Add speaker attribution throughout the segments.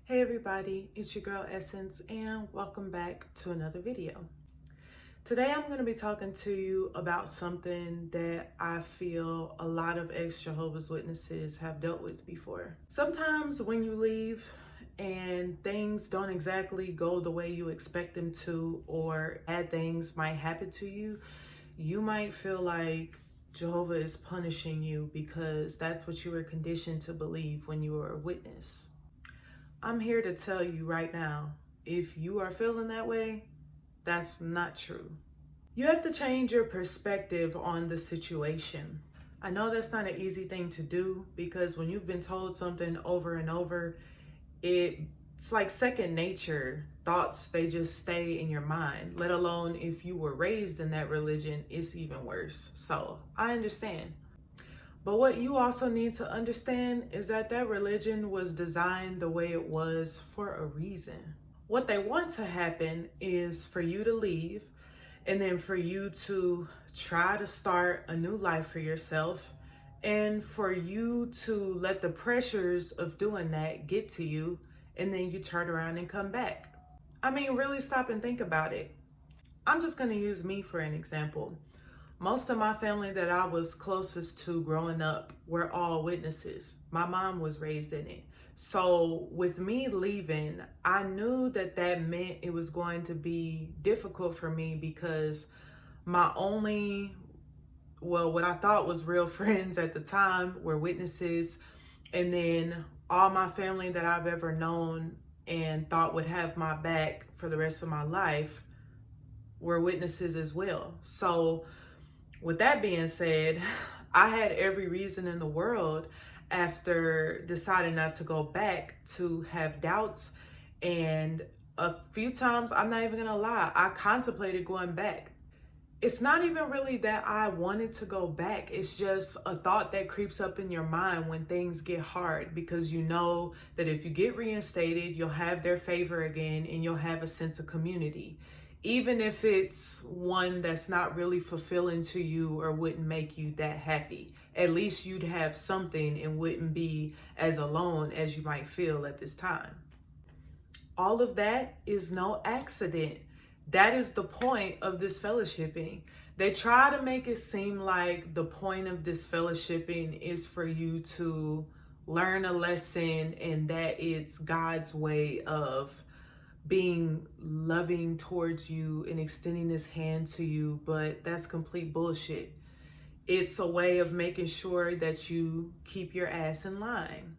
Speaker 1: Hey everybody, it's your girl Essence and welcome back to another video. Today I'm going to be talking to you about something that I feel a lot of ex-Jehovah's Witnesses have dealt with before. Sometimes when you leave and things don't exactly go the way you expect them to, or bad things might happen to you, you might feel like Jehovah is punishing you because that's what you were conditioned to believe when you were a witness. I'm here to tell you right now, if you are feeling that way, that's not true. You have to change your perspective on the situation. I know that's not an easy thing to do because when you've been told something over and over, it's like second nature. Thoughts, they just stay in your mind, let alone if you were raised in that religion, it's even worse. So I understand. But what you also need to understand is that that religion was designed the way it was for a reason. What they want to happen is for you to leave and then for you to try to start a new life for yourself and for you to let the pressures of doing that get to you and then you turn around and come back. I mean, really stop and think about it. I'm just going to use me for an example. Most of my family that I was closest to growing up were all witnesses. My mom was raised in it. So with me leaving, I knew that that meant it was going to be difficult for me because my only, what I thought was real friends at the time were witnesses. And then all my family that I've ever known and thought would have my back for the rest of my life were witnesses as well. So with that being said, I had every reason in the world after deciding not to go back to have doubts. And a few times, I'm not even gonna lie, I contemplated going back. It's not even really that I wanted to go back. It's just a thought that creeps up in your mind when things get hard, because you know that if you get reinstated, you'll have their favor again and you'll have a sense of community. Even if it's one that's not really fulfilling to you or wouldn't make you that happy, at least you'd have something and wouldn't be as alone as you might feel at this time. All of that is no accident. That is the point of this fellowshipping. They try to make it seem like the point of this fellowshipping is for you to learn a lesson and that it's God's way of being loving towards you and extending his hand to you, but that's complete bullshit. It's a way of making sure that you keep your ass in line.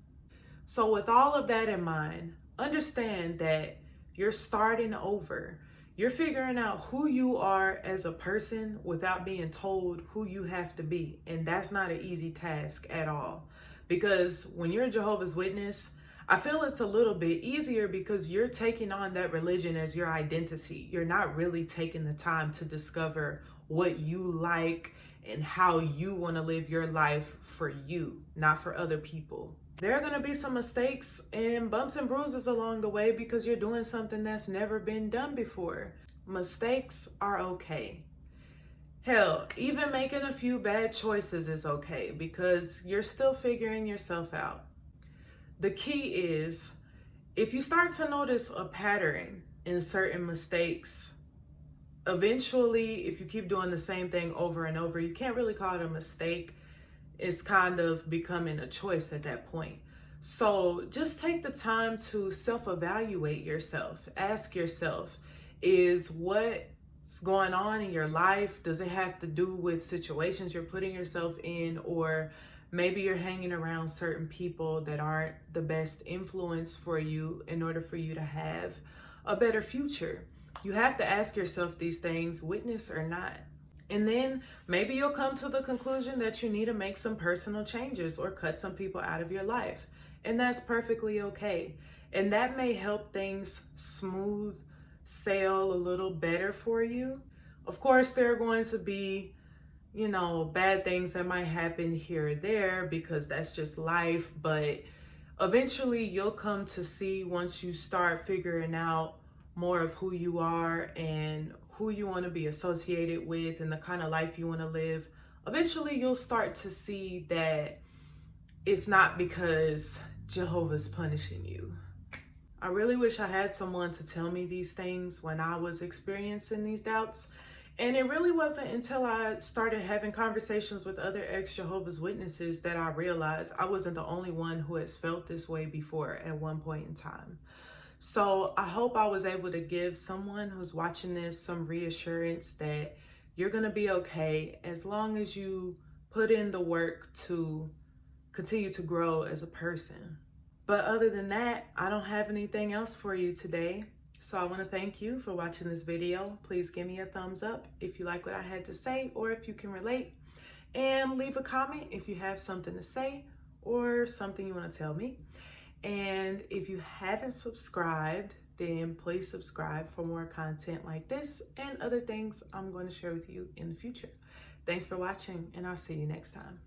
Speaker 1: So with all of that in mind, understand that you're starting over. You're figuring out who you are as a person without being told who you have to be. And that's not an easy task at all. Because when you're a Jehovah's Witness, I feel it's a little bit easier because you're taking on that religion as your identity. You're not really taking the time to discover what you like and how you want to live your life for you, not for other people. There are going to be some mistakes and bumps and bruises along the way because you're doing something that's never been done before. Mistakes are okay. Hell, even making a few bad choices is okay because you're still figuring yourself out. The key is, if you start to notice a pattern in certain mistakes, eventually, if you keep doing the same thing over and over, you can't really call it a mistake. It's kind of becoming a choice at that point. So just take the time to self-evaluate yourself. Ask yourself, is what's going on in your life, does it have to do with situations you're putting yourself in, or maybe you're hanging around certain people that aren't the best influence for you in order for you to have a better future? You have to ask yourself these things, witness or not. And then maybe you'll come to the conclusion that you need to make some personal changes or cut some people out of your life. And that's perfectly okay. And that may help things smooth sail a little better for you. Of course, there are going to be bad things that might happen here or there because that's just life. But eventually you'll come to see, once you start figuring out more of who you are and who you want to be associated with and the kind of life you want to live, eventually you'll start to see that it's not because Jehovah's punishing you. I really wish I had someone to tell me these things when I was experiencing these doubts. And it really wasn't until I started having conversations with other ex-Jehovah's Witnesses that I realized I wasn't the only one who has felt this way before at one point in time. So I hope I was able to give someone who's watching this some reassurance that you're going to be okay as long as you put in the work to continue to grow as a person. But other than that, I don't have anything else for you today. So I want to thank you for watching this video. Please give me a thumbs up if you like what I had to say or if you can relate. And leave a comment if you have something to say or something you want to tell me. And if you haven't subscribed, then please subscribe for more content like this and other things I'm going to share with you in the future. Thanks for watching, and I'll see you next time.